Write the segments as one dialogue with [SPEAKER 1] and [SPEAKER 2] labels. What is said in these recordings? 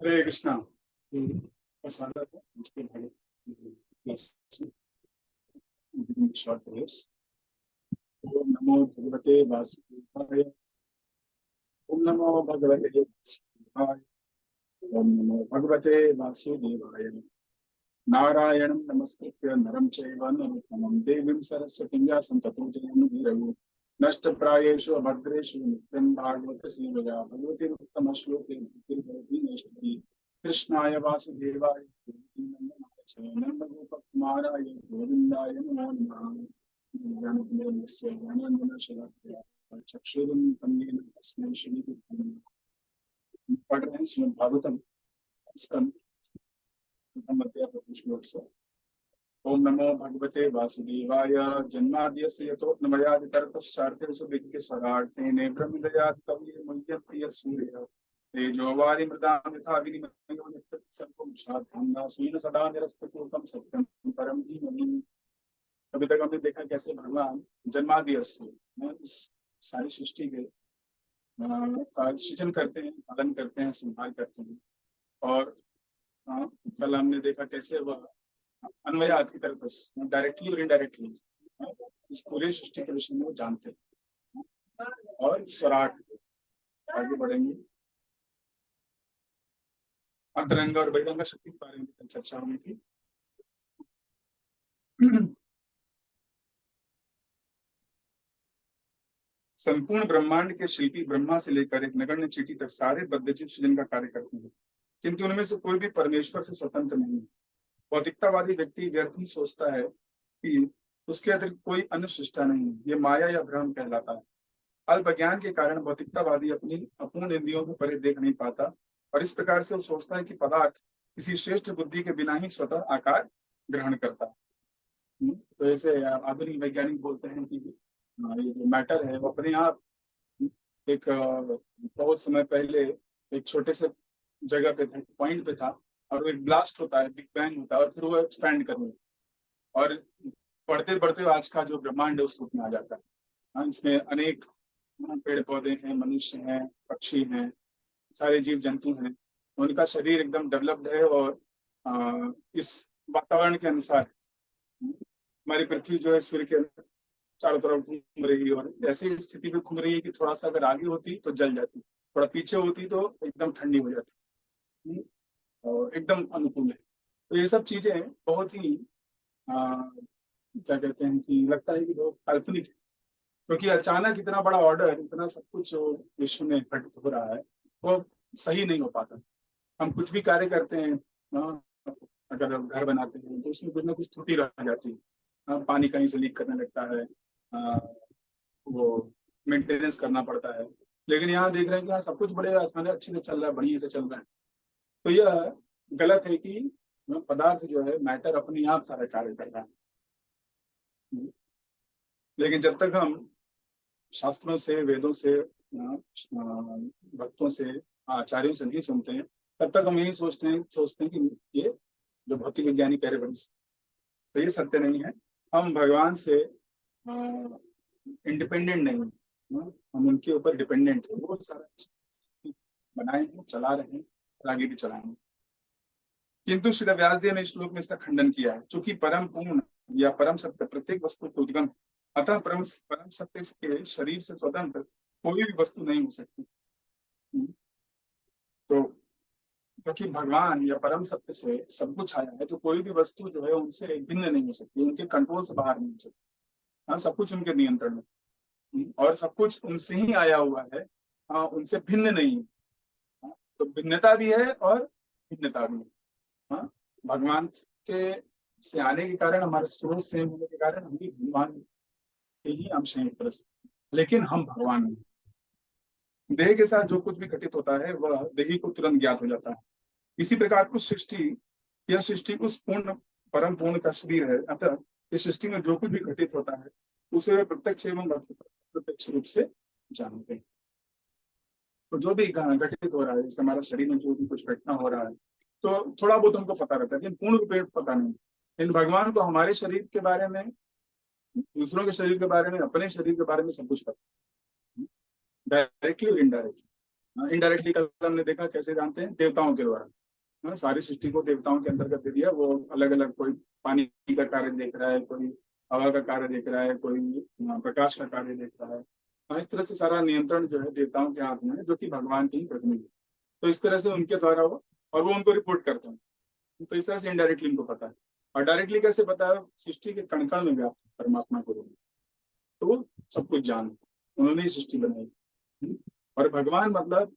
[SPEAKER 1] हरे कृष्णा। स्वागत है इसके भाई शॉर्ट प्रेस। ओम नमो भगवते वासुदेवाय। ओम नमो भगवते वासुदेवाय। ओम नमो भगवते वासुदेवाय। नारायणं नमस्कृत्य नरं चैव नरोत्तमं देवीं सरस्वतीं व्यासं ततो जयमुदीरये। नष्टप्रायेषु अभद्रेषु नित्यं भागवत सेवया भगवती उत्तमश्लोके भक्तिर्भवति नैष्ठिकी। कृष्णाय वासुदेवाय नन्दनाय च नन्दगोपकुमाराय गोविन्दाय नमो नमः। ज्ञानज्ञस्य ज्ञानाञ्जनशलाकया चक्षुरुन्मिलितं येन तस्मै श्रीगुरवे नमः। पढ़ रहे हैं श्रीमद् भागवतम स्कंद प्रथम अध्याय प्रथम श्लोक से। ओम नमो भगवते वासुदेवाय। जन्माद्यस्य यतोऽन्वयादितरतश्चार्थेषु विघ्नस्वरार्थेने ब्रह्मदयात् कवये मुह्यन्ति यत्सूरयः। तेजोवारि मृदां यथा विनिमयो यत्र सर्वं शान्तं सदा निरस्तकुहकं सत्यं परं धीमहि। अभी तक हमने देखा कैसे भगवान जन्माद्यस्य इस सारी सृष्टि के का सृजन करते हैं, पालन करते हैं, संभाल करते हैं। और कल हमने देखा कैसे वह अन्वयात की तरफ डायरेक्टली और इनडायरेक्टली इस पूरे सृष्टि के विषय में वो जानते हैं। और स्वराट आगे बढ़ेंगे। अंतरंग और बहिरंग शक्ति के बारे में चर्चा होनी थी। संपूर्ण ब्रह्मांड के शिल्पी ब्रह्मा से लेकर एक नगण्य चींटी तक सारे बद्धजीव सृजन का कार्य करते हैं, किंतु उनमें से कोई भी परमेश्वर से स्वतंत्र नहीं है। भौतिकतावादी व्यक्ति व्यर्थ ही सोचता है कि उसके अतिरिक्त कोई अन्य सृष्टा नहीं है। ये माया या भ्रम कहलाता है। अल्प ज्ञान के कारण भौतिकतावादी अपनी अपूर्ण इंद्रियों को परे देख नहीं पाता और इस प्रकार से वो सोचता है कि पदार्थ किसी श्रेष्ठ बुद्धि के बिना ही स्वतः आकार ग्रहण करता है। तो ऐसे आधुनिक वैज्ञानिक बोलते हैं कि ये जो मैटर है वो अपने आप एक बहुत समय पहले एक छोटे से जगह पे था, पॉइंट पे था, और एक ब्लास्ट होता है, बिग बैंग होता है, और फिर वो एक्सपैंड करने और बढ़ते बढ़ते आज का जो ब्रह्मांड है उस रूप में आ जाता है। इसमें अनेक पेड़ पौधे हैं, मनुष्य हैं, पक्षी हैं, सारे जीव जंतु हैं। उनका शरीर एकदम डेवलप्ड है और इस वातावरण के अनुसार हमारी पृथ्वी जो है सूर्य के चारों तरफ घूम रही है और ऐसी स्थिति में घूम रही है कि थोड़ा सा अगर आगे होती तो जल जाती, थोड़ा पीछे होती तो एकदम ठंडी हो जाती और एकदम अनुकूल है। तो ये सब चीजें बहुत ही क्या कहते हैं कि लगता है कि बहुत काल्पनिक है, क्योंकि अचानक इतना बड़ा ऑर्डर, इतना सब कुछ विश्व में घटित हो रहा है वो सही नहीं हो पाता। हम कुछ भी कार्य करते हैं, अगर घर बनाते हैं तो उसमें कुछ ना कुछ त्रुटि रह जाती है। पानी कहीं से लीक करने लगता है, वो मेंटेनेंस करना पड़ता है। लेकिन यहाँ देख रहे हैं कि हाँ सब कुछ बड़े आसानी अच्छे से चल रहा है, बढ़िया से चल रहा है। तो यह गलत है कि पदार्थ जो है, मैटर अपने आप सारा कार्य कर रहा है। लेकिन जब तक हम शास्त्रों से, वेदों से, भक्तों से, आचार्यों से नहीं सुनते हैं, तब तक हम यही सोचते हैं कि ये जो भौतिक वैज्ञानिक कह रहे हैं तो ये सत्य नहीं है। हम भगवान से इंडिपेंडेंट नहीं है, हम उनके ऊपर डिपेंडेंट है। वो सारा बनाए हैं, चला रहे हैं और आगे भी चलाएंगे। किंतु श्री व्यासदेव ने इस श्लोक में इसका खंडन किया है। चूंकि परम पूर्ण या परम सत्य प्रत्येक वस्तु को उद्गम, अतः परम सत्य के शरीर से स्वतंत्र कोई भी वस्तु नहीं हो सकती। तो क्योंकि भगवान या परम सत्य से सब कुछ आया है, तो कोई भी वस्तु जो है उनसे भिन्न नहीं हो सकती, उनके कंट्रोल से बाहर नहीं हो सकती। हाँ, सब कुछ उनके नियंत्रण में और सब कुछ उनसे ही आया हुआ है। हाँ, उनसे भिन्न नहीं है। तो भिन्नता भी है और भिन्नता भी है। हाँ, भगवान के से आने के कारण, हमारे स्रोत से होने के कारण हम भी भगवान के ही अंश हैं एक तरह से, लेकिन हम भगवान हैं। देह के साथ जो कुछ भी घटित होता है वह देही को तुरंत ज्ञात हो जाता है। इसी प्रकार उस सृष्टि, यह सृष्टि उस पूर्ण परम पूर्ण का शरीर है। अतः इस सृष्टि में जो कुछ भी घटित होता है उसे प्रत्यक्ष एवं प्रत्यक्ष रूप से जानते हैं। तो जो भी घटित हो रहा है, जैसे हमारा शरीर में जो भी कुछ घटना हो रहा है तो थोड़ा बहुत हमको पता रहता है, लेकिन पूर्ण रूप में पता नहीं। लेकिन भगवान को हमारे शरीर के बारे में, दूसरों के शरीर के बारे में, अपने शरीर के बारे में सब कुछ पता, डायरेक्टली और इनडायरेक्टली। इनडायरेक्टली कल हमने देखा कैसे जानते हैं, देवताओं के द्वारा। सारी सृष्टि को देवताओं के अंतर्गत दे दिया। वो अलग अलग, कोई पानी का कार्य देख रहा है, कोई हवा का कार्य देख रहा है, कोई प्रकाश का कार्य देख रहा है। इस तरह से सारा नियंत्रण जो है देवताओं के हाथ में है, जो कि भगवान के ही प्रतिनिधि है। तो इस तरह से उनके द्वारा वो, और वो उनको रिपोर्ट करते हैं। तो इस तरह से इनडायरेक्टली उनको पता है। और डायरेक्टली कैसे पता है? सृष्टि के कण कण में व्याप्त है परमात्मा को, तो वो सब कुछ जान, उन्होंने ही सृष्टि बनाई। और भगवान मतलब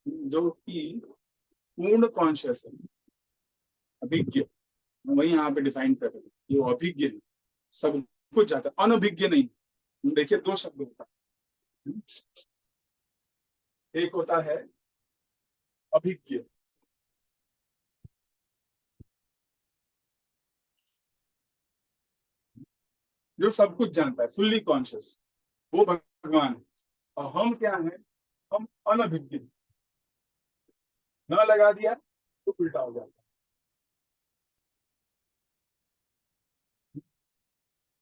[SPEAKER 1] जो कि पूर्ण कॉन्शियस है, अभिज्ञ, वही यहाँ पे डिफाइन कर रहे हैं। ये वो अभिज्ञ है, सब कुछ जाता है, अनभिज्ञ नहीं। देखिए दो शब्द होता है, एक होता है अभिज्ञ, जो सब कुछ जानता है, फुल्ली कॉन्शियस, वो भगवान है। और हम क्या है? हम अनभिज्ञ। न लगा दिया तो उल्टा हो जाता है।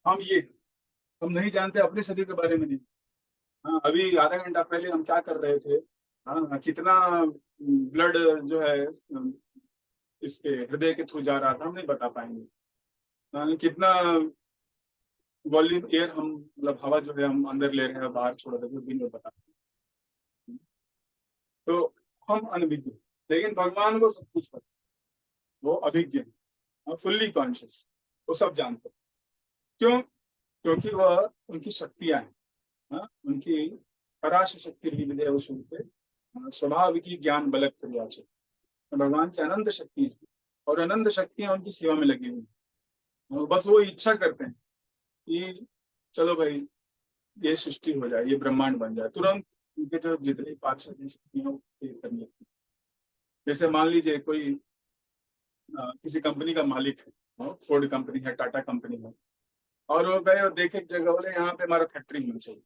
[SPEAKER 1] हम ये, हम नहीं जानते अपने शरीर के बारे में नहीं। हाँ, अभी आधा घंटा पहले हम क्या कर रहे थे? हाँ, कितना ब्लड जो है इसके हृदय के थ्रू जा रहा था, हम नहीं बता पाएंगे। हाँ, कितना वॉल्यूम एयर हम, मतलब हवा जो है हम अंदर ले रहे हैं, बाहर छोड़ रहे हैं, भी नहीं बता। तो हम अनभिज्ञ, लेकिन भगवान को सब कुछ पता। वो अभिज्ञ है, फुल्ली कॉन्शियस, वो सब जानते हैं। क्यों? क्योंकि वह, उनकी शक्तियां हैं। हाँ, उनकी पराश शक्ति विद्या उनके स्वभाव की ज्ञान बलक क्रिया से, भगवान की अनंत शक्ति है। और अनंत शक्तियां उनकी सेवा में लगी हुई हैं। बस वो इच्छा करते हैं कि चलो भाई, ये सृष्टि हो जाए, ये ब्रह्मांड बन जाए, तुरंत उनके जो जितनी पार्षद शक्तियां वो करनी है। जैसे मान लीजिए कोई किसी कंपनी का मालिक है, फोर्ड कंपनी है, टाटा कंपनी है, और वो गए और देखे एक जगह, बोले यहाँ पे हमारा फैक्ट्री होना चाहिए।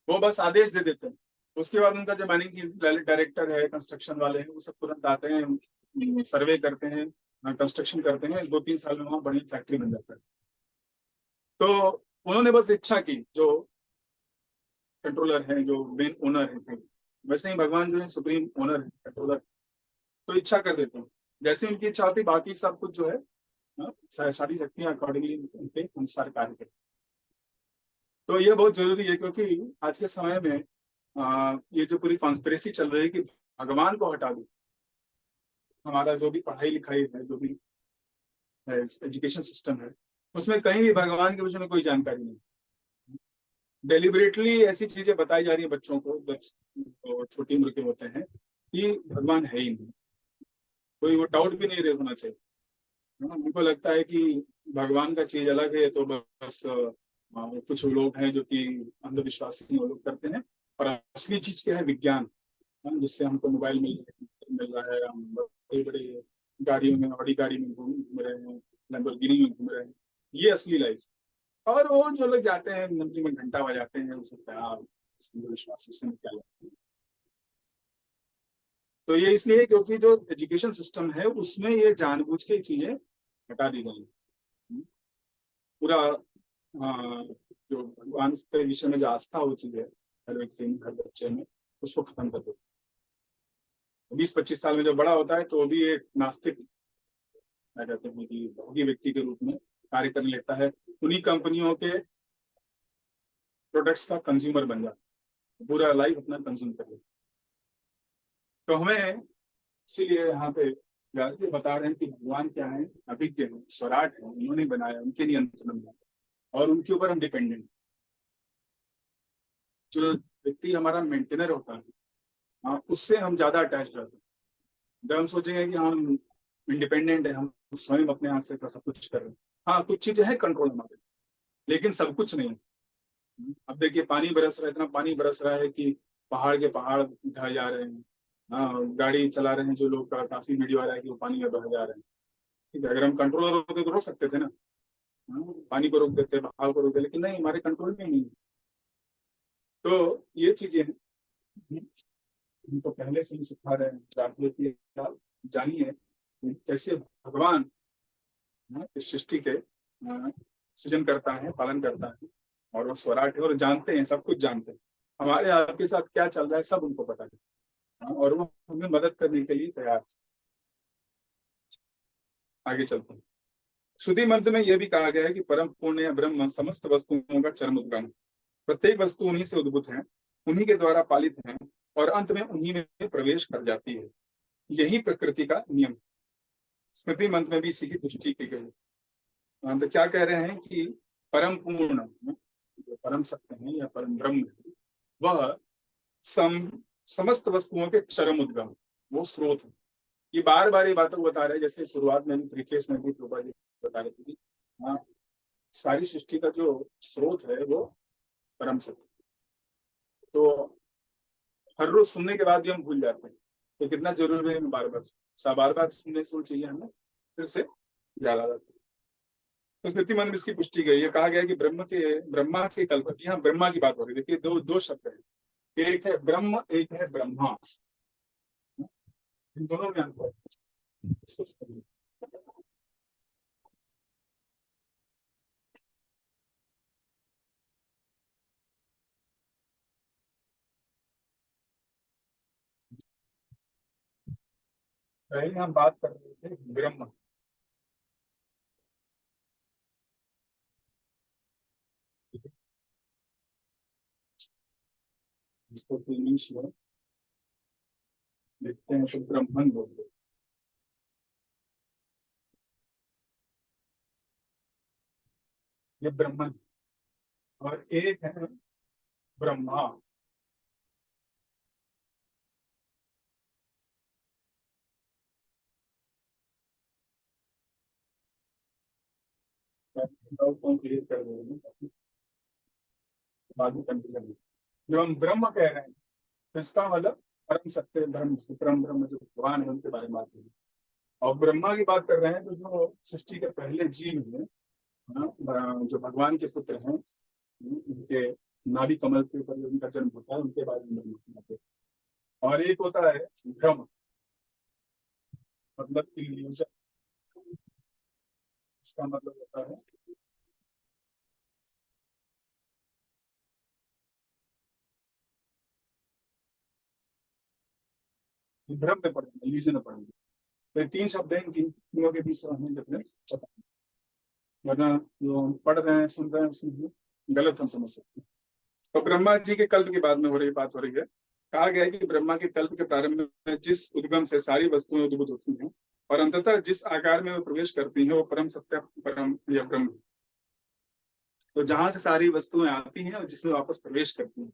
[SPEAKER 1] वो बस आदेश दे देते हैं। उसके बाद उनका जो मैनेजिंग डायरेक्टर है, कंस्ट्रक्शन वाले हैं, वो सब तुरंत आते हैं, सर्वे करते हैं, कंस्ट्रक्शन करते हैं, 2-3 साल में वहाँ बड़ी फैक्ट्री बन जाता है। तो उन्होंने बस इच्छा की, जो कंट्रोलर है, जो मेन ओनर है, वैसे ही भगवान जो है सुप्रीम ओनर है, कंट्रोलर। तो इच्छा कर देते हैं, जैसे उनकी इच्छा होती, बाकी सब कुछ जो है सारी शक्तियां अकॉर्डिंगली उनके अनुसार कार्य करती। तो ये बहुत जरूरी है, क्योंकि आज के समय में ये जो पूरी कॉन्स्पिरेसी चल रही है कि भगवान को हटा दो, हमारा जो भी पढ़ाई लिखाई है, जो भी एजुकेशन सिस्टम है, उसमें कहीं भी भगवान के विषय में कोई जानकारी नहीं। डेलिबरेटली ऐसी चीजें बताई जा रही है बच्चों को, जब वो छोटी उम्र के होते हैं, कि भगवान है ही नहीं। कोई वो डाउट भी नहीं रहे होना चाहिए। उनको लगता है कि भगवान का चीज अलग है, तो बस कुछ लोग हैं जो कि अंधविश्वासी वो लोग करते हैं। और असली चीज क्या है? विज्ञान। जिससे हमको मोबाइल मिल रहा है, हम बड़ी बड़ी गाड़ियों में, बड़ी गाड़ी में घूम रहे हैं, लैम्बोर्गिनी में घूम रहे हैं, ये असली लाइफ। और वो जो लोग जाते हैं मंदिर में घंटा बजाते हैं, उनसे क्या विश्वास, उससे क्या लगता है? तो ये इसलिए क्योंकि जो एजुकेशन सिस्टम है उसमें ये जानबूझ के चीजें हटा दी गई हैं। पूरा जो भगवान के विषय में जो आस्था होती है हर व्यक्ति में, हर बच्चे में, उसको खत्म कर दो। 20-25 साल में जो बड़ा होता है, तो वो भी एक नास्तिक आ जाते हैं कि भोगी व्यक्ति के रूप में कार्य करने लगता है, उन्हीं कंपनियों के प्रोडक्ट्स का कंज्यूमर बन जाता है, पूरा लाइफ अपना कंज्यूम कर लेता है। तो हमें इसीलिए यहाँ पे व्यास जी बता रहे हैं कि भगवान क्या है? अभिज्ञ है, स्वराट है, उन्होंने बनाया, उनके नियंत्रण में, और उनके ऊपर हम डिपेंडेंट। जो व्यक्ति हमारा मेंटेनर होता है, उससे हम ज्यादा अटैच रहते हैं। जब हम सोचेंगे कि हम इंडिपेंडेंट है, हम स्वयं अपने हाथ से सब कुछ कर रहे हैं, हाँ कुछ चीजें हैं कंट्रोल हमारे, लेकिन सब कुछ नहीं। अब देखिए पानी बरस रहा है, इतना पानी बरस रहा है कि पहाड़ के पहाड़ ढह जा रहे हैं। हाँ, गाड़ी चला रहे हैं जो लोग, काफी वीडियो आ रहा है कि वो पानी में बह जा रहे हैं। ठीक है, अगर हम कंट्रोलर होते तो रोक सकते थे ना। पानी को रोक देते, बहाव को रोक देते, लेकिन नहीं, हमारे कंट्रोल में नहीं है। तो ये चीजें हैं, उनको पहले से ही सिखा रहे हैं, जागृति आप जानिए कि कैसे भगवान इस सृष्टि के सृजन करता है, पालन करता है, और वो स्वराट है, और जानते हैं, सब कुछ जानते हैं। हमारे आपके साथ क्या चल रहा है सब उनको पता है। और वो हमें मदद करने के लिए तैयार है। आगे चलते हैं। श्रुति मंत्र में यह भी कहा गया है कि परम पूर्ण या ब्रह्म समस्त वस्तुओं का चरम उद्गम, प्रत्येक वस्तु उन्हीं से उद्भूत है, उन्हीं के द्वारा पालित है और अंत में उन्हीं में प्रवेश कर जाती है। यही प्रकृति का नियम। स्मृति मंत्र में भी इसी की पुष्टि की गई है। तो क्या कह रहे हैं कि परम पूर्ण जो परम सत्य है या परम ब्रह्म है, वह समस्त वस्तुओं के चरम उद्गम, वो स्रोत है। ये बार बार ये बातों को बता रहे हैं, जैसे शुरुआत में भी प्रीफेस में भी प्रभा जी बता रहे थे कि हाँ, सारी सृष्टि का जो स्रोत है वो परम सत्य। तो हर रोज सुनने के बाद भी हम भूल जाते हैं, तो कितना जरूरी है बार बार सुनने से चाहिए हमें फिर से याद आ जाता है। तो स्मृति मन में इसकी पुष्टि गई है। कहा गया कि ब्रह्मा के कल्प, यहाँ ब्रह्मा की बात हो रही है। देखिए दो शब्द है, एक है ब्रह्म, एक है ब्रह्मा। इन दोनों में अंतर है। पहले हम बात कर रहे थे ब्रह्म, जिसको इंग्लिश में लिखते हैं तो ब्रह्मन बोलते हैं। ये ब्रह्मन और एक है ब्रह्मा। क्लियर कर रहे हैं, बाद में कंटिन्यू करेंगे। जो हम ब्रह्म कह रहे हैं तो इसका मतलब परम सत्य ब्रह्म, सुप्रम ब्रह्म जो भगवान है उनके बारे में बात करेंगे। और ब्रह्मा की बात कर रहे हैं तो जो सृष्टि के पहले जीव हैं, जो भगवान के पुत्र हैं, उनके नाभि कमल के ऊपर जो उनका जन्म होता है उनके बारे में बताते हैं। और एक होता है भ्रम, मतलब इल्यूजन। इसका मतलब होता है भ्रम में पढ़ेंगे, इल्यूजन में पढ़ेंगे। तो ये तीन शब्द हैं, इन तीनों के बीच में हमें डिफरेंस पता है। वरना जो हम पढ़ रहे हैं सुन रहे हैं उसमें गलत हम समझ सकते हैं। तो ब्रह्मा जी के कल्प के बाद में हो रही बात हो रही है। कहा गया है कि ब्रह्मा के कल्प के प्रारंभ में जिस उद्गम से सारी वस्तुएं उद्भूत होती हैं और अंततः जिस आकार में वो प्रवेश करती हैं वो परम सत्य परम या ब्रह्म। तो जहां से सारी वस्तुएं आती हैं और जिसमें वापस प्रवेश करती हैं,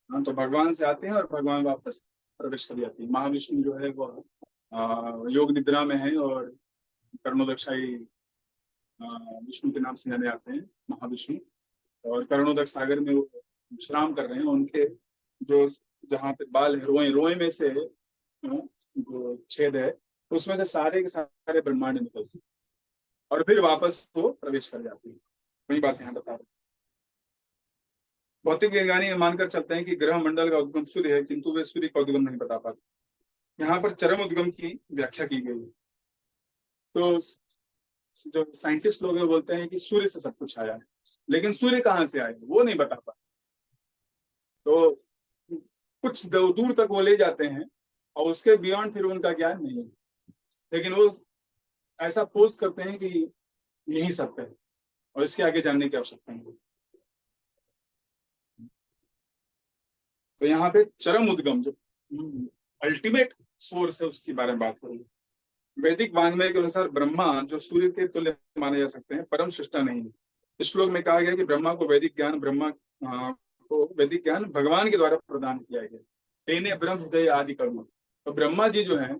[SPEAKER 1] हाँ, तो भगवान से आते हैं और भगवान वापस प्रवेश कर जाती है। महाविष्णु जो है वो योग निद्रा में है और कर्णोदक्षाई विष्णु के नाम से जाने जाते हैं महाविष्णु। और कर्णोदक सागर में वो विश्राम कर रहे हैं। उनके जो जहाँ पे बाल है, रोए रोए में से जो छेद है उसमें से सारे के सारे ब्रह्मांड निकलते हैं और फिर वापस वो प्रवेश कर जाती है। वही बात यहाँ बता रहे हैं। भौतिक वैज्ञानिक मानकर चलते हैं कि ग्रह मंडल का उद्गम सूर्य है, किंतु वे सूर्य का उद्गम नहीं बता पाते। यहाँ पर चरम उद्गम की व्याख्या की गई है। तो जो साइंटिस्ट लोग हैं बोलते हैं कि सूर्य से सब कुछ आया है, लेकिन सूर्य कहाँ से आए वो नहीं बता पाते। तो कुछ दूर तक वो ले जाते हैं और उसके बियॉन्ड फिर उनका ज्ञान नहीं है, लेकिन वो ऐसा पोस्ट करते हैं कि यही सत्य है और इसके आगे जानने की आवश्यकता नहीं। तो यहाँ पे चरम उद्गम जो अल्टीमेट सोर्स है उसके बारे में बात करेंगे। वैदिक वाङ्मय के अनुसार ब्रह्मा जो सूर्य के तुल्य माने जा सकते हैं, परम सृष्टा नहीं है। इस श्लोक में कहा गया कि ब्रह्मा को वैदिक ज्ञान भगवान के द्वारा प्रदान किया गया। तेने ब्रह्म हृदय आदि कर्म। तो ब्रह्मा जी जो है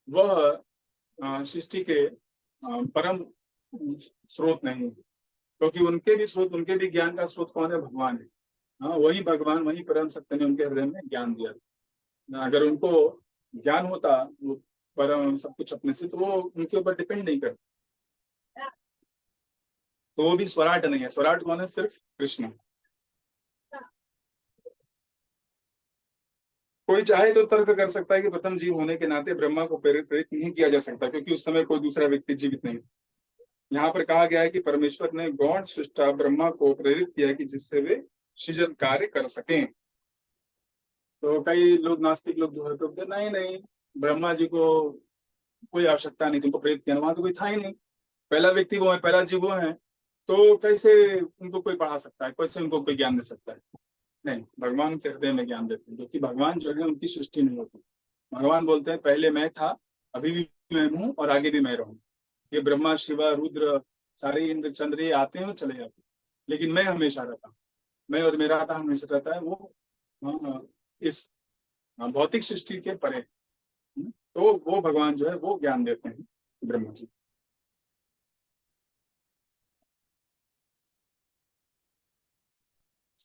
[SPEAKER 1] वह सृष्टि के परम स्रोत नहीं है, क्योंकि उनके भी स्रोत, उनके भी ज्ञान का स्रोत कौन है? भगवान है। हाँ, वही भगवान, वही परम सत्य ने उनके हृदय में ज्ञान दिया। अगर उनको ज्ञान होता वो परम सब कुछ अपने से, तो वो उनके ऊपर डिपेंड नहीं करते। तो वो भी स्वराट नहीं है। स्वराट कौन है? सिर्फ कृष्ण। कोई चाहे तो तर्क कर सकता है कि प्रथम जीव होने के नाते ब्रह्मा को प्रेरित नहीं किया जा सकता, क्योंकि उस समय कोई दूसरा व्यक्ति जीवित नहीं। यहाँ पर कहा गया है कि परमेश्वर ने गौण सृष्टा ब्रह्मा को प्रेरित किया कि जिससे वे सृजन कार्य कर सकें। तो कई लोग नास्तिक लोग जो है तो बोलते, नहीं नहीं, ब्रह्मा जी को कोई आवश्यकता नहीं, तुमको प्रेरित किया, वहां तो कोई था ही नहीं, पहला व्यक्ति वो है, पहला जीव वो है, तो कैसे उनको कोई पढ़ा सकता है, कैसे उनको कोई ज्ञान दे सकता है? नहीं, भगवान के हृदय में ज्ञान देते हैं, क्योंकि भगवान जो है उनकी सृष्टि नहीं होती। भगवान बोलते हैं पहले मैं था, अभी भी मैं हूँ और आगे भी मैं रहूँ। ये ब्रह्मा शिवा रुद्र सारे इंद्र चंद्र ये आते हैं और चले जाते हैं, लेकिन मैं हमेशा रहता हूँ। मैं और मेरा आता हमेशा रहता है, वो इस भौतिक सृष्टि के परे। तो वो भगवान जो है वो ज्ञान देते हैं ब्रह्मा जी।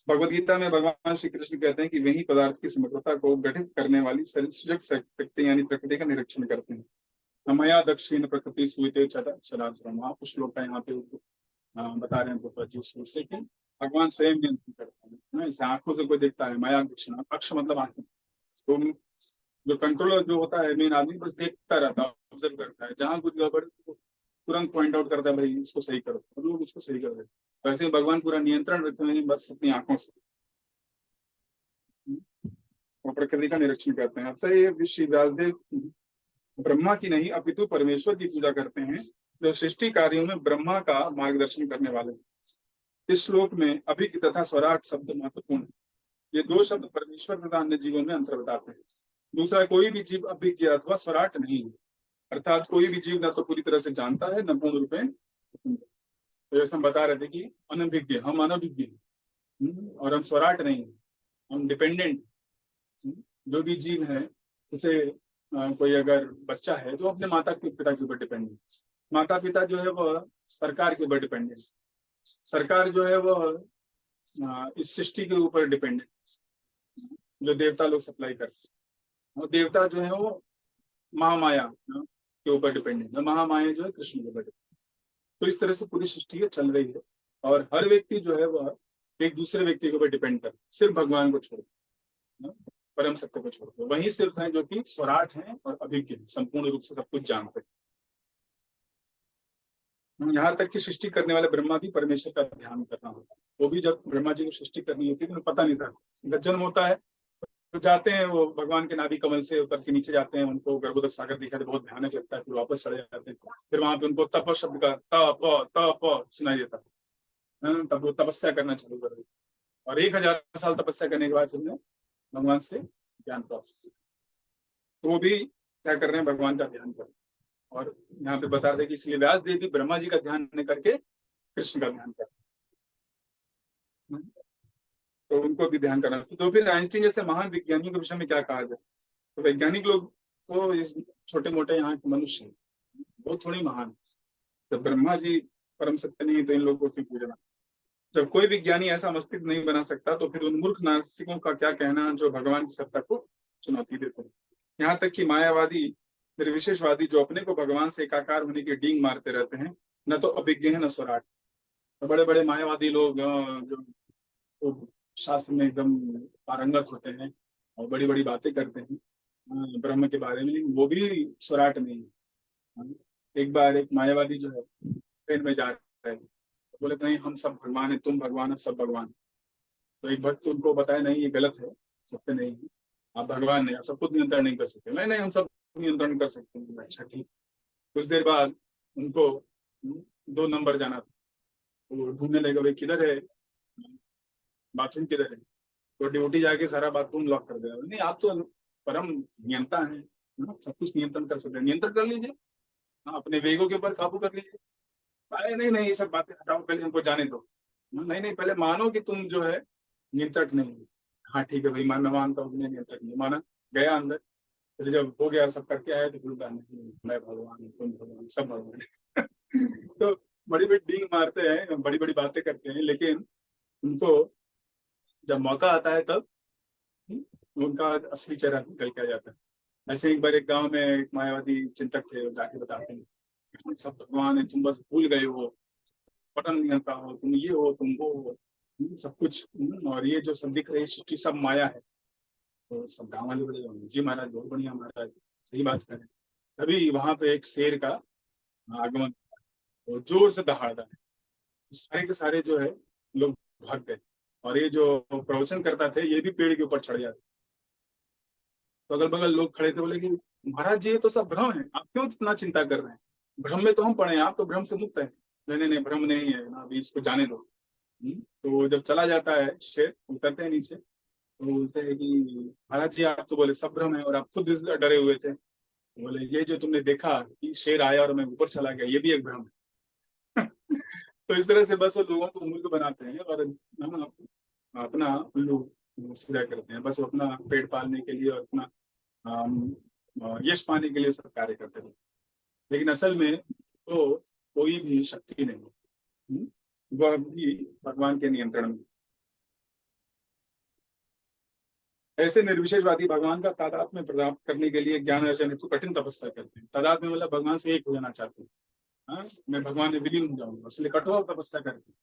[SPEAKER 1] भगवद गीता में भगवान श्री कृष्ण कहते हैं कि वही पदार्थ की समग्रता को गठित करने वाली सृजक शक्ति यानी प्रकृति का निरीक्षण करते हैं। मया दक्षिण प्रकृति सुते चराचरम, आप श्लोक का यहाँ पे बता रहे हैं भगवत जी उसमें से कि भगवान स्वयं नियंत्रण करते हैं, इसे आंखों से कोई देखता है, माया दक्षिण, अक्ष मतलब आंखें। तो जो कंट्रोलर जो होता है मेन आदमी, बस देखता रहता है, ऑब्जर्व करता है, जहाँ कुछ गड़बड़ तुरंत पॉइंट आउट करता है, भाई इसको सही करो, और लोग उसको सही कर देते। वैसे भगवान पूरा नियंत्रण रखते हैं बस अपनी आंखों से, वो प्रकृति का निरीक्षण करते हैं। अतः ये ऋषि व्यासदेव ब्रह्मा की नहीं अपितु परमेश्वर की पूजा करते हैं, जो सृष्टि कार्यों में ब्रह्मा का मार्गदर्शन करने वाले। इस श्लोक में अभिक तथा स्वराट शब्द महत्वपूर्ण है। ये दो शब्द परमेश्वर तथा अन्य जीवों में अंतर बताते हैं। दूसरा, कोई भी जीव अभिज्ञ अथवा स्वराट नहीं है, अर्थात कोई भी जीव न तो पूरी तरह से जानता है न पूर्ण रूपेण। तो जैसे हम बता रहे थे कि अनभिज्ञ, हम अनभिज्ञ और हम स्वराट नहीं है, हम डिपेंडेंट। जो भी जीव है, उसे कोई अगर बच्चा है तो अपने माता पिता के ऊपर डिपेंडेंट, माता पिता जो है वह सरकार के ऊपर डिपेंडेंट, सरकार जो है वह इस सृष्टि के ऊपर डिपेंडेंट, जो देवता लोग सप्लाई करते हैं। और देवता जो है वो महामाया के ऊपर डिपेंडेंट है, महामाया जो है कृष्ण के ऊपर डिपेंडेंट। तो इस तरह से पूरी सृष्टि चल रही है, और हर व्यक्ति जो है वह एक दूसरे व्यक्ति के ऊपर डिपेंड कर, सिर्फ भगवान को छोड़, परम सत्य को छोड़, वही सिर्फ है जो कि स्वराट है और अभिज्ञ, संपूर्ण रूप से सब कुछ जानते हैं। यहाँ तक कि सृष्टि करने वाले ब्रह्मा भी परमेश्वर का ध्यान करना होता है। वो भी जब ब्रह्मा जी को सृष्टि करनी होती है तो पता नहीं था, जब जन्म होता है तो जाते हैं वो भगवान के नाभि कमल से उतर के नीचे जाते हैं, उनको गर्भोदक सागर दिखा तो बहुत भयानक लगता है, फिर वापस चले जाते हैं। फिर वहां पे उनको तप शब्द का तप सुनाई देता है, तब वो तपस्या करना चालू कर देते, और 1000 साल तपस्या करने के बाद उन्हें भगवान से ज्ञान प्राप्त। तो वो भी क्या कर रहे हैं, भगवान का ध्यान कर रहे हैं। और यहाँ पे बता रहे कि इसलिए व्यास देव भी ब्रह्मा जी का ध्यान नहीं करके कृष्ण का ध्यान कर, तो उनको भी ध्यान करना। तो फिर आइंस्टीन जैसे महान विज्ञानियों के विषय में क्या कहा जाए, तो वैज्ञानिक लोग वो इस छोटे मोटे यहाँ के मनुष्य वो थोड़ी महान। जब ब्रह्मा जी परम सत्य नहीं तो इन लोगों को क्यों पूजना? जब कोई विज्ञानी ऐसा मस्तिष्क नहीं बना सकता तो फिर उन मूर्ख नास्तिकों का क्या कहना जो भगवान की सत्ता को चुनौती देते हैं। यहाँ तक कि मायावादी निर्विशेषवादी जो अपने को भगवान से एकाकार होने की डींग मारते रहते हैं, न तो अभिज्ञ है न स्वराट। तो बड़े बड़े मायावादी लोग जो तो शास्त्र में एकदम पारंगत होते हैं और बड़ी बड़ी बातें करते हैं ब्रह्म के बारे में, लेकिन वो भी स्वराट नहीं है। एक बार एक मायावादी जो है ट्रेन में जा रहे थे, तो बोले नहीं हम सब भगवान है, तुम भगवान है, सब भगवान। तो एक भक्त उनको बताया नहीं ये गलत है, सत्य नहीं है, आप भगवान नहीं, आप सब कुछ नियंत्रण नहीं कर सकते। नहीं नहीं हम सब नियंत्रण कर सकते हैं। अच्छा ठीक। कुछ देर बाद उनको 2 नंबर जाना था, वो ढूंढने लगे भाई किधर है, बाथरूम किधर है, तो ड्यूटी जाके सारा बाथरूम लॉक कर दिया। नहीं आप तो परम नियंता है, सब कुछ नियंत्रण कर सकते हैं, नियंत्रण कर लीजिए, अपने वेगों के ऊपर काबू कर लीजिए। अरे नहीं नहीं ये सब बातें हटाओ, पहले हमको जाने दो। नहीं नहीं पहले मानो कि तुम जो है नियंत्रक नहीं है। हाँ ठीक है भाई मैं मानता हूँ नियंत्रक नहीं, माना गया अंदर, फिर जब हो गया सब करके आया तो फिर नहीं मैं भगवान हूँ, तुम भगवान, सब भगवान तो बड़ी बड़ी डींग मारते हैं, बड़ी बड़ी बातें करते हैं, लेकिन उनको जब मौका आता है तब उनका असली चेहरा निकल के आ जाता है। ऐसे एक बार एक गांव में एक मायावादी चिंतक थे, जाके बताते हैं हम सब भगवान है, तुम बस भूल गए हो, पता नहीं आता हो, तुम ये हो तुम वो हो, सब कुछ और ये जो सब दिख रही सृष्टि सब माया है। तो सब गाँव वाले बोले जी महाराज बहुत बढ़िया महाराज, सही बात करें। तभी वहां पे एक शेर का आगमन, तो जोर से दहाड़ता है, सारे के सारे जो है लोग भाग गए, और ये जो प्रवचन करता थे ये भी पेड़ के ऊपर चढ़ जाते। तो अगल बगल लोग खड़े थे, बोले कि महाराज जी ये तो सब भ्रम है, आप क्यों इतना चिंता कर रहे हैं, भ्रम में तो हम पड़े हैं, आप तो भ्रम से मुक्त है। नहीं नहीं नहीं, भ्रम नहीं है ना, अभी इसको जाने दो। तो जब चला जाता है शेर, उतरते हैं नीचे, तो बोलते हैं कि महाराज जी आप तो बोले सब भ्रम है और आप खुद डरे हुए थे। तो बोले ये जो तुमने देखा कि शेर आया और मैं ऊपर चला गया, ये भी एक भ्रम है। तो इस तरह से बस वो लोगों को मूर्ख बनाते हैं और हम अपना उल्लू सीधा करते हैं, बस वो अपना पेट पालने के लिए और अपना यश पाने के लिए सब कार्य करते हैं। लेकिन असल में तो कोई भी शक्ति नहीं है। वह भी भगवान के नियंत्रण में। ऐसे निर्विशेषवादी भगवान का तादाद में प्राप्त करने के लिए ज्ञान अर्जन हेतु कठिन तपस्या करते हैं। तादाद में मतलब भगवान से एक हो जाना चाहते हैं। हाँ, मैं भगवान में विलीन हो जाऊंगा, इसलिए कठोर तपस्या करते हैं।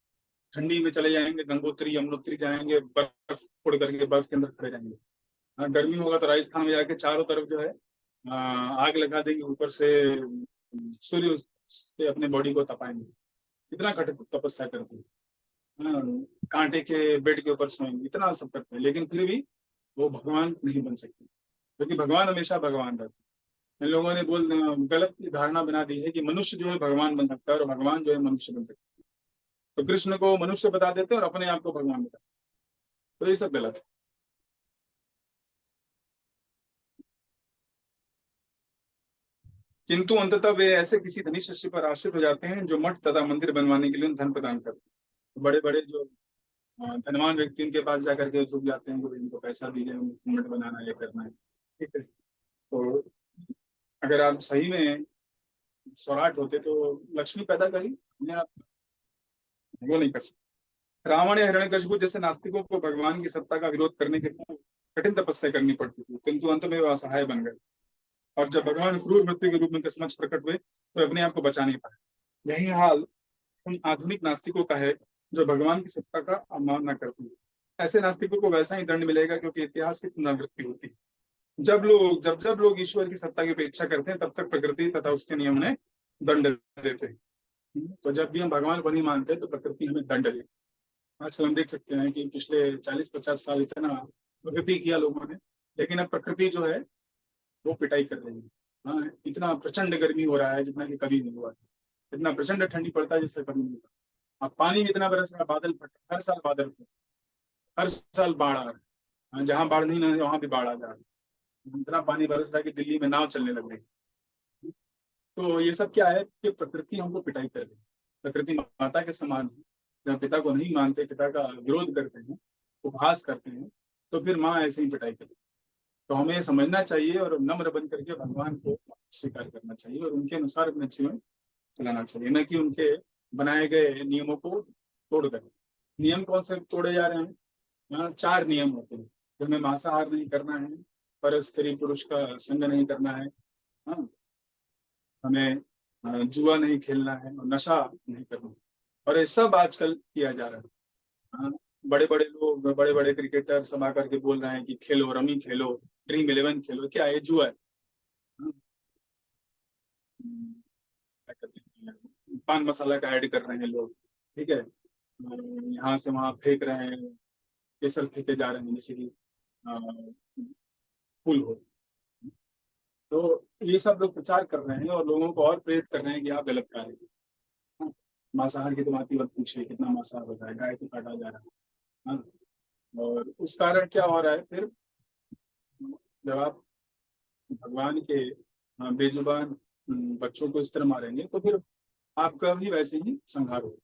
[SPEAKER 1] ठंडी में चले जाएंगे, गंगोत्री यमुनोत्री जाएंगे, बर्फ फोड़ करके बर्फ के अंदर खड़े जाएंगे। हाँ, गर्मी होगा तो राजस्थान में जाके चारों तरफ जो है आग लगा देंगे, ऊपर से सूर्य से अपने बॉडी को तपाएंगे। इतना कठिन तपस्या करते हैं। हाँ, कांटे के बेड के ऊपर सोएंगे, इतना सब करते हैं, लेकिन फिर भी वो भगवान नहीं बन सकते, क्योंकि भगवान हमेशा भगवान रहते हैं। इन लोगों ने गलत धारणा बना दी है कि मनुष्य जो है भगवान बन सकता है और भगवान जो है मनुष्य बन सकता है। तो कृष्ण को मनुष्य बता देते हैं और अपने आप को भगवान बता देते हैं। तो ये सब गलत है। किंतु अंततः वे ऐसे किसी धनी शिष्य पर आश्रित हो जाते हैं जो मठ तथा मंदिर बनवाने के लिए उन्हें धन प्रदान करते हैं। बड़े बड़े जो धनवान व्यक्ति उनके पास जाकर के झुक जाते हैं, जो इनको पैसा दीजिए, मठ बनाना है, ये करना है। ठीक है। तो अगर आप सही में स्वराट होते तो लक्ष्मी पैदा करी, अपने आप वो नहीं कर सकते। रावण या हिरण्यकशिपु जैसे नास्तिकों को भगवान की सत्ता का विरोध करने के लिए कठिन तपस्या करनी पड़ती थी, किंतु अंत में वे असहाय बन गए। और जब भगवान क्रूर मृत्यु के रूप में उनके समक्ष प्रकट हुए तो अपने आप को बचा नहीं पाए। यही हाल उन आधुनिक नास्तिकों का है जो भगवान की सत्ता का अवमानना करते हैं। ऐसे नास्तिकों को वैसा ही दंड मिलेगा, क्योंकि इतिहास की पुनरावृत्ति होती है। जब लोग ईश्वर की सत्ता की अपेक्षा करते हैं, तब तक प्रकृति तथा उसके नियम उन्हें दंड देते हैं। तो जब भी हम भगवान को नहीं मानते तो प्रकृति हमें दंड देती है। आजकल हम देख सकते हैं कि पिछले 40-50 साल इतना प्रगति किया लोगों ने, लेकिन अब प्रकृति जो है वो पिटाई कर रही है। हाँ, इतना प्रचंड गर्मी हो रहा है जितना कि कभी नहीं हुआ था। इतना प्रचंड ठंडी पड़ता है जिससे कभी नहीं हुआ। अब पानी भी इतना बरस रहा है, बादल फट, हर साल बादल फट, हर साल बाढ़ आ रहा है। हाँ, जहाँ बाढ़ नहीं है वहां भी बाढ़ आ जा रही है। इतना पानी बरस रहा है कि दिल्ली में नाव चलने लग रही है। तो ये सब क्या है कि प्रकृति हमको पिटाई कर रही है। प्रकृति माता के समान है। जब पिता को नहीं मानते, पिता का विरोध करते हैं, उपहास करते हैं, तो फिर माँ ऐसे ही पिटाई करती है। तो हमें समझना चाहिए और नम्र बन करके भगवान को स्वीकार करना चाहिए और उनके अनुसार अपने जीवन चलाना चाहिए, न कि उनके बनाए गए नियमों को तोड़ कर। नियम कौन से तोड़े जा रहे हैं? यहाँ 4 नियम होते हैं। हमें मांसाहार नहीं करना है, पर स्त्री पुरुष का संग नहीं करना है, हाँ, हमें जुआ नहीं खेलना है और नशा नहीं करना है। और ये सब आजकल किया जा रहा है। हाँ, बड़े बड़े लोग, बड़े बड़े क्रिकेटर सब आकर के बोल रहे हैं कि खेलो, रमी खेलो, ड्रीम 11 खेलो। क्या है? जुआ है। हाँ, क्या कहते हैं, पान मसाला का ऐड कर रहे हैं लोग। ठीक है। यहाँ से वहां फेंक रहे हैं, केसर फेंके जा रहे हैं जैसे कि अ, फूल हो। तो ये सब लोग प्रचार कर रहे हैं और लोगों को और प्रेरित कर रहे हैं कि आप गलत कार्य करें। हाँ, मांसाहार की तो बात ही मत पूछिए, कितना मांसाहार होता है, गाय को काटा जा रहा है। हाँ, और उस कारण क्या हो रहा है फिर, जब आप भगवान के बेजुबान बच्चों को इस तरह मारेंगे तो फिर आपका भी वैसे ही संहार होगा।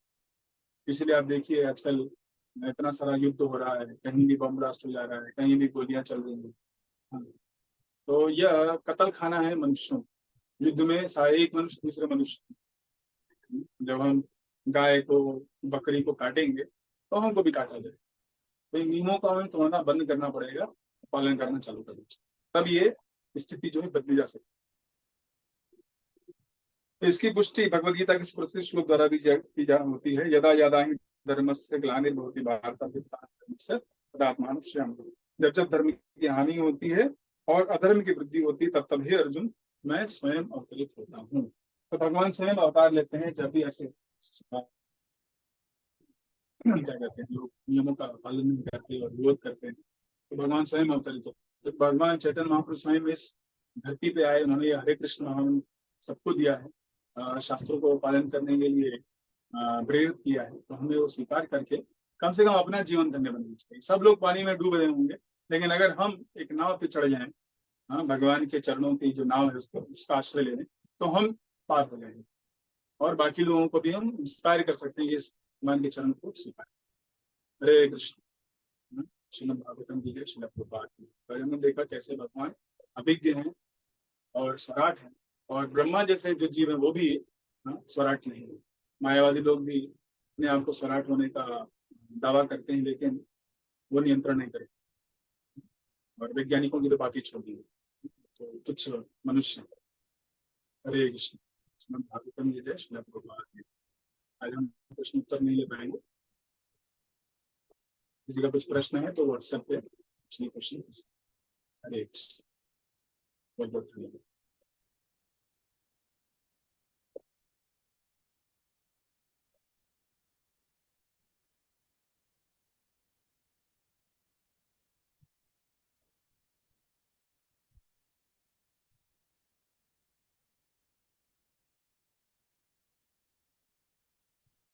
[SPEAKER 1] इसलिए आप देखिए आजकल इतना सारा युद्ध हो रहा है, कहीं भी बम ब्लास्ट हो जा रहा है, कहीं भी गोलियां चल रही हैं। हाँ, तो यह कत्ल खाना है मनुष्यों। युद्ध में एक मनुष्य दूसरे मनुष्य, जब हम गाय को, बकरी को काटेंगे तो हमको भी काटा जाए। तो इन नियमों का हमें तोड़ना बंद करना पड़ेगा, पालन करना चालू करना चाहिए, तब ये स्थिति जो है बदली जा सकती है। तो इसकी पुष्टि भगवद गीता के प्रसिद्ध श्लोक द्वारा भी की जा होती है। यदा यदा ही धर्मस्य ग्लानिर्भवति भारत तदात्मानुष्यामि। जब जब धर्म की हानि होती है और अधर्म की वृद्धि होती है, तब तब हे अर्जुन मैं स्वयं अवतरित होता हूँ। तो भगवान स्वयं अवतार लेते हैं जब भी ऐसे क्या कहते हैं लोग नियमों का पालन नहीं करते और विरोध करते हैं, तो भगवान स्वयं अवतरित होते हैं। तो भगवान चैतन्य महाप्रभु स्वयं इस धरती पे आए, उन्होंने ये हरे कृष्ण नाम सबको दिया है, शास्त्रों को पालन करने के लिए प्रेरित किया है, तो हमें वो स्वीकार करके कम से कम अपना जीवन धन्य बनना चाहिए। सब लोग पानी में डूब रहे होंगे, लेकिन अगर हम एक नाव पे चढ़ जाएं, भगवान के चरणों की जो नाव है उसको, उसका आश्रय ले लें, तो हम पार हो जाएंगे और बाकी लोगों को भी हम इंस्पायर कर सकते हैं इस भगवान के चरण को स्वीकार। हरे कृष्ण। श्रीमद् भागवतम की जय। श्रील प्रभुपाद की। तो हमने देखा कैसे भगवान अभिज्ञ हैं और स्वराट हैं, और ब्रह्मा जैसे जो जीव है वो भी स्वराट नहीं है। मायावादी लोग भी अपने आप को स्वराट होने का दावा करते हैं, लेकिन वो नियंत्रण नहीं करते, और वैज्ञानिकों की तो बात ही छोड़ दी, तो तुच्छ मनुष्य। हरे कृष्ण। श्रीमद् भागवतम की जय। श्रील प्रभुपाद की। आज हम प्रश्न उत्तर नहीं ले पाएंगे, किसी का कुछ प्रश्न है तो व्हाट्सएप पे क्वेश्चन। हरे कृष्ण। बहुत बहुत धन्यवाद।